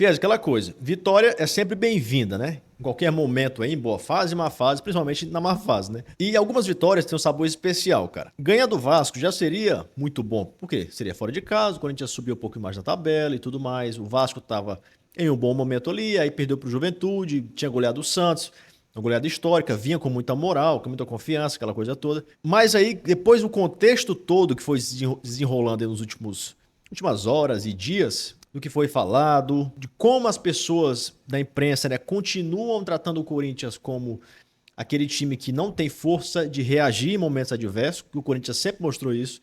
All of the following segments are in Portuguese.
Fies, aquela coisa, vitória é sempre bem-vinda, né? Em qualquer momento aí, em boa fase, má fase, principalmente na má fase, né? E algumas vitórias têm um sabor especial, cara. Ganhar do Vasco já seria muito bom. Por quê? Seria fora de casa, o Corinthians subiu um pouco mais na tabela e tudo mais. O Vasco tava em um bom momento ali, aí perdeu pro Juventude, tinha goleado o Santos, uma goleada histórica, vinha com muita moral, com muita confiança, aquela coisa toda. Mas aí, depois do contexto todo que foi desenrolando aí nos últimas horas e dias, do que foi falado, de como as pessoas da imprensa, né, continuam tratando o Corinthians como aquele time que não tem força de reagir em momentos adversos, que o Corinthians sempre mostrou isso,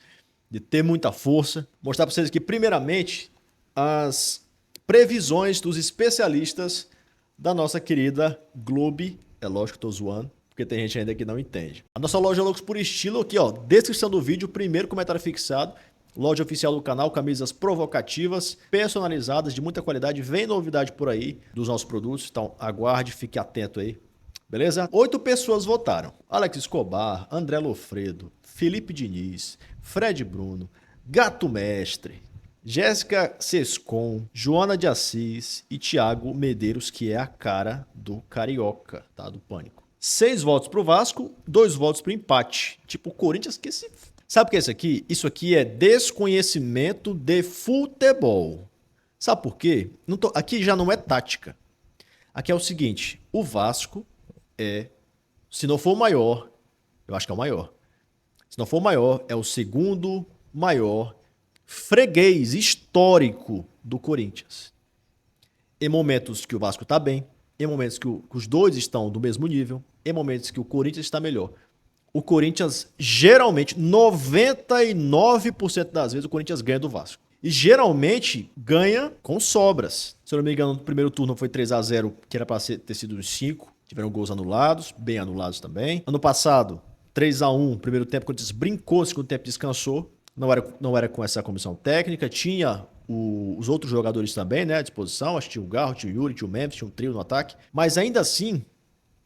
de ter muita força. Mostrar para vocês aqui, primeiramente, as previsões dos especialistas da nossa querida Globe. É lógico que eu tô zoando, porque tem gente ainda que não entende. A nossa loja Loucos por Estilo, aqui ó, descrição do vídeo, primeiro comentário fixado. Loja oficial do canal, camisas provocativas, personalizadas, de muita qualidade. Vem novidade por aí dos nossos produtos, então aguarde, fique atento aí. Beleza? 8 pessoas votaram. Alex Escobar, André Lofredo, Felipe Diniz, Fred Bruno, Gato Mestre, Jéssica Sescon, Joana de Assis e Thiago Medeiros, que é a cara do Carioca, tá? Do Pânico. 6 votos pro Vasco, 2 votos pro empate. Tipo, o Corinthians que se... Sabe o que é isso aqui? Isso aqui é desconhecimento de futebol. Sabe por quê? Aqui já não é tática. Aqui é o seguinte, o Vasco é, se não for o maior, eu acho que é o maior. Se não for o maior, é o segundo maior freguês histórico do Corinthians. Em momentos que o Vasco está bem, em momentos que os dois estão do mesmo nível, em momentos que o Corinthians está melhor. O Corinthians, geralmente, 99% das vezes, o Corinthians ganha do Vasco. E geralmente ganha com sobras. Se eu não me engano, no primeiro turno foi 3-0, que era para ter sido uns 5. Tiveram gols anulados, bem anulados também. Ano passado, 3-1, primeiro tempo, o Corinthians brincou, segundo tempo descansou. Não era com essa comissão técnica, tinha os outros jogadores também, né, à disposição. Acho que tinha o Garro, tinha o Yuri, tinha o Memphis, tinha um trio no ataque. Mas ainda assim,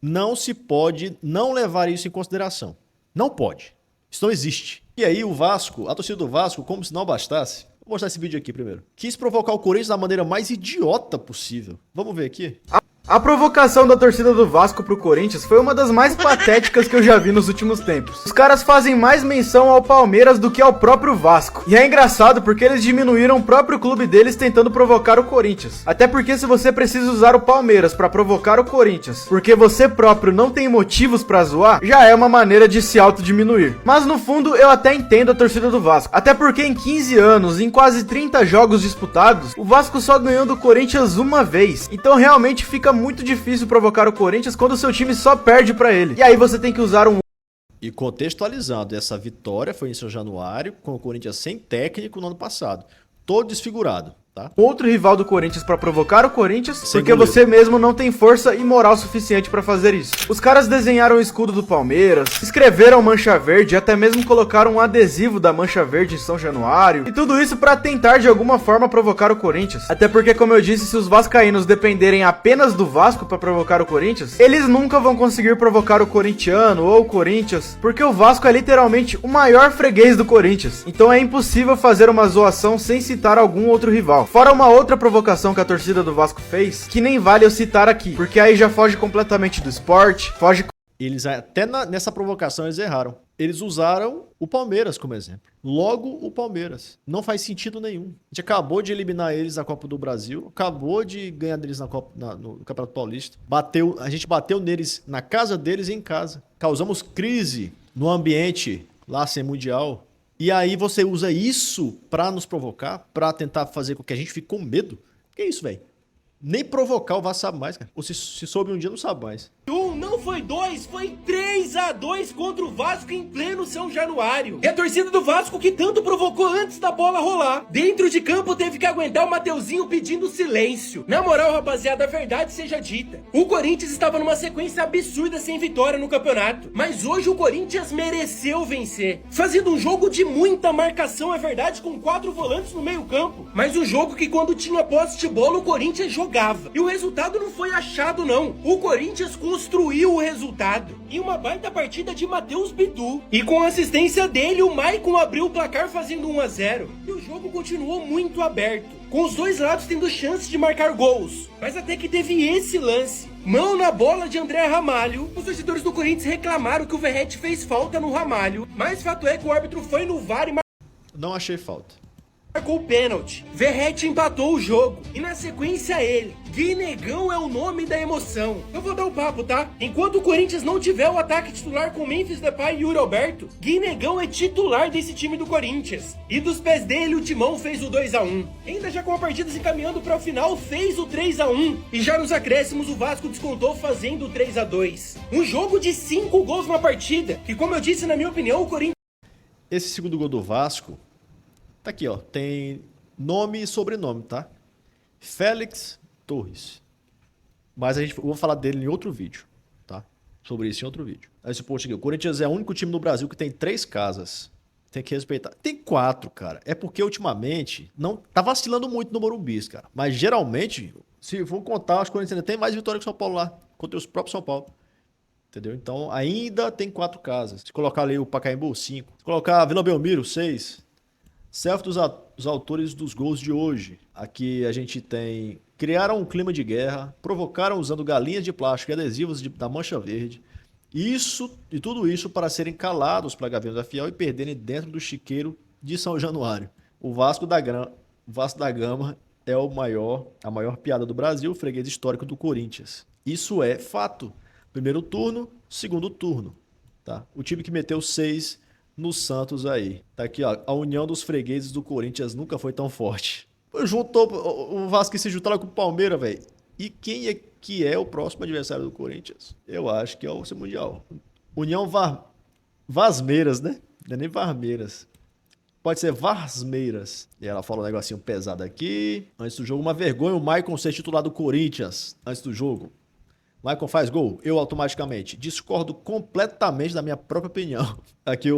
não se pode não levar isso em consideração. Não pode. Isso não existe. E aí o Vasco, a torcida do Vasco, como se não bastasse... Vou mostrar esse vídeo aqui primeiro. Quis provocar o Corinthians da maneira mais idiota possível. Vamos ver aqui? A provocação da torcida do Vasco pro Corinthians foi uma das mais patéticas que eu já vi nos últimos tempos. Os caras fazem mais menção ao Palmeiras do que ao próprio Vasco. E é engraçado porque eles diminuíram o próprio clube deles tentando provocar o Corinthians. Até porque se você precisa usar o Palmeiras pra provocar o Corinthians, porque você próprio não tem motivos pra zoar, já é uma maneira de se autodiminuir. Mas no fundo eu até entendo a torcida do Vasco. Até porque em 15 anos, em quase 30 jogos disputados, o Vasco só ganhou do Corinthians uma vez. Então realmente fica muito difícil provocar o Corinthians quando o seu time só perde pra ele. E aí você tem que usar um... E contextualizando, essa vitória foi em São Januário, com o Corinthians sem técnico no ano passado. Todo desfigurado, tá? Outro rival do Corinthians pra provocar o Corinthians, Sem porque goleiro. você mesmo não tem força e moral suficiente pra fazer isso. Os caras desenharam o escudo do Palmeiras, escreveram Mancha Verde e até mesmo colocaram um adesivo da Mancha Verde em São Januário. E tudo isso pra tentar de alguma forma provocar o Corinthians. Até porque, como eu disse, se os vascaínos dependerem apenas do Vasco pra provocar o Corinthians, eles nunca vão conseguir provocar o corintiano ou o Corinthians, porque o Vasco é literalmente o maior freguês do Corinthians. Então é impossível fazer uma zoação sem citar algum outro rival. Fora uma outra provocação que a torcida do Vasco fez, que nem vale eu citar aqui, porque aí já foge completamente do esporte, foge... Eles até nessa provocação eles erraram. Eles usaram o Palmeiras como exemplo. Logo o Palmeiras. Não faz sentido nenhum. A gente acabou de eliminar eles na Copa do Brasil, acabou de ganhar deles no Campeonato Paulista. A gente bateu neles na casa deles e em casa. Causamos crise no ambiente lá sem Mundial. E aí você usa isso pra nos provocar, pra tentar fazer com que a gente fique com medo. Que isso, velho? Nem provocar o Vasco sabe mais, cara. Ou se soube um dia, não sabe mais. Não foi 2, foi 3-2 contra o Vasco em pleno São Januário. É a torcida do Vasco que tanto provocou antes da bola rolar. Dentro de campo teve que aguentar o Mateuzinho pedindo silêncio. Na moral, rapaziada, a verdade seja dita. O Corinthians estava numa sequência absurda sem vitória no campeonato. Mas hoje o Corinthians mereceu vencer. Fazendo um jogo de muita marcação, é verdade, com 4 volantes no meio campo. Mas um jogo que quando tinha posse de bola, o Corinthians jogava. E o resultado não foi achado, não. O Corinthians construiu destruiu o resultado. E uma baita partida de Matheus Bidu. E com a assistência dele, o Maicon abriu o placar fazendo 1-0. E o jogo continuou muito aberto, com os dois lados tendo chance de marcar gols. Mas até que teve esse lance. Mão na bola de André Ramalho. Os torcedores do Corinthians reclamaram que o Verratti fez falta no Ramalho. Mas fato é que o árbitro foi no VAR e Não achei falta. marcou o pênalti. Verratti empatou o jogo. E na sequência ele. Guinegão é o nome da emoção. Eu vou dar o papo, tá? Enquanto o Corinthians não tiver o ataque titular com Memphis Depay e Yuri Alberto, Guinegão é titular desse time do Corinthians. E dos pés dele, o Timão fez o 2-1. Ainda já com a partida se encaminhando para o final, fez o 3-1. E já nos acréscimos, o Vasco descontou fazendo o 3-2. Um jogo de 5 gols na partida, que como eu disse, na minha opinião, o Corinthians... Esse segundo gol do Vasco, tá aqui, ó. Tem nome e sobrenome, tá? Félix Torres. Mas eu vou falar dele em outro vídeo, tá? Sobre isso em outro vídeo. Esse post aqui. O Corinthians é o único time no Brasil que tem 3 casas. Tem que respeitar. Tem 4, cara. É porque ultimamente não tá vacilando muito no Morumbi, cara. Mas geralmente, se for contar, os Corinthians ainda tem mais vitória que o São Paulo lá. Contra os próprios São Paulo. Entendeu? Então ainda tem 4 casas. Se colocar ali o Pacaembu, 5. Se colocar a Vila Belmiro, 6. Selfie dos autores dos gols de hoje. Aqui a gente tem... Criaram um clima de guerra, provocaram usando galinhas de plástico e adesivos da Mancha Verde. E tudo isso para serem calados pela Gaviões da Fiel e perderem dentro do chiqueiro de São Januário. O Vasco da Gama é a maior piada do Brasil, freguês histórico do Corinthians. Isso é fato. Primeiro turno, segundo turno. Tá? O time que meteu 6 no Santos aí. Tá aqui, ó. A união dos fregueses do Corinthians nunca foi tão forte. Juntou o Vasco se juntaram com o Palmeiras, velho. E quem é que é o próximo adversário do Corinthians? Eu acho que é o Mundial. União Vasmeiras, né? Não é nem Varmeiras. Pode ser Varsmeiras. E ela fala um negocinho pesado aqui. Antes do jogo, uma vergonha o Maicon ser titular do Corinthians. Antes do jogo. Maicon faz gol? Eu automaticamente. Discordo completamente da minha própria opinião. Aqui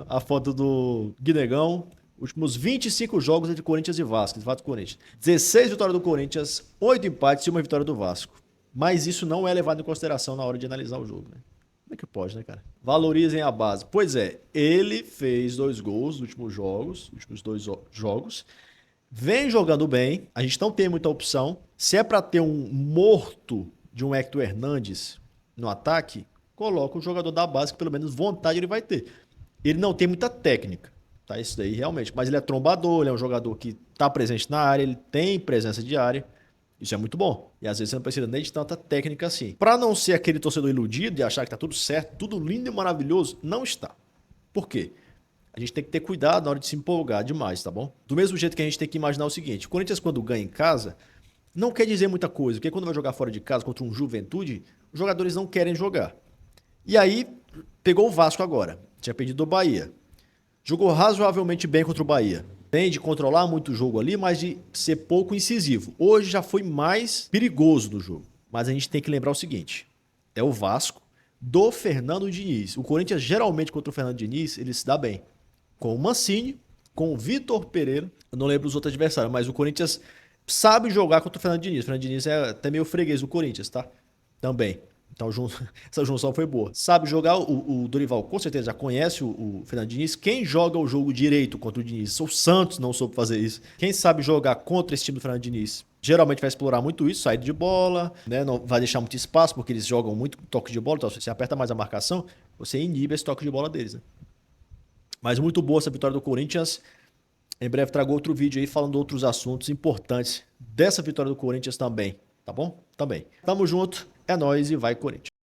a foto do Guinegão. Últimos 25 jogos entre Corinthians e Vasco. De fato, Corinthians. 16 vitórias do Corinthians, 8 empates e 1 vitória do Vasco. Mas isso não é levado em consideração na hora de analisar o jogo, né? Como é que pode, né, cara? Valorizem a base. Pois é, ele fez 2 gols nos últimos 2 jogos. Vem jogando bem. A gente não tem muita opção. Se é pra ter um morto de um Hector Hernandes no ataque, coloca o jogador da base que pelo menos vontade ele vai ter. Ele não tem muita técnica. Tá, isso daí realmente, mas ele é trombador, ele é um jogador que tá presente na área, ele tem presença de área, isso é muito bom, e às vezes você não precisa nem de tanta técnica assim. Pra não ser aquele torcedor iludido e achar que tá tudo certo, tudo lindo e maravilhoso, não está. Por quê? A gente tem que ter cuidado na hora de se empolgar demais, tá bom? Do mesmo jeito que a gente tem que imaginar o seguinte, o Corinthians quando ganha em casa, não quer dizer muita coisa, porque quando vai jogar fora de casa contra um Juventude, os jogadores não querem jogar. E aí, pegou o Vasco agora, tinha perdido o Bahia. Jogou razoavelmente bem contra o Bahia. Tem de controlar muito o jogo ali, mas de ser pouco incisivo. Hoje já foi mais perigoso do jogo. Mas a gente tem que lembrar o seguinte. É o Vasco do Fernando Diniz. O Corinthians geralmente contra o Fernando Diniz, ele se dá bem. Com o Mancini, com o Vitor Pereira. Eu não lembro os outros adversários, mas o Corinthians sabe jogar contra o Fernando Diniz. O Fernando Diniz é até meio freguês do Corinthians, tá? Também. Então essa junção foi boa. Sabe jogar, o Dorival com certeza já conhece o Fernando Diniz. Quem joga o jogo direito contra o Diniz? O Santos não soube fazer isso. Quem sabe jogar contra esse time do Fernando Diniz? Geralmente vai explorar muito isso, saída de bola, né? Não vai deixar muito espaço, porque eles jogam muito toque de bola. Então, se você aperta mais a marcação, você inibe esse toque de bola deles, né? Mas muito boa essa vitória do Corinthians. Em breve trago outro vídeo aí falando de outros assuntos importantes dessa vitória do Corinthians também. Tá bom? Também. Tamo junto. É nóis e vai Corinthians.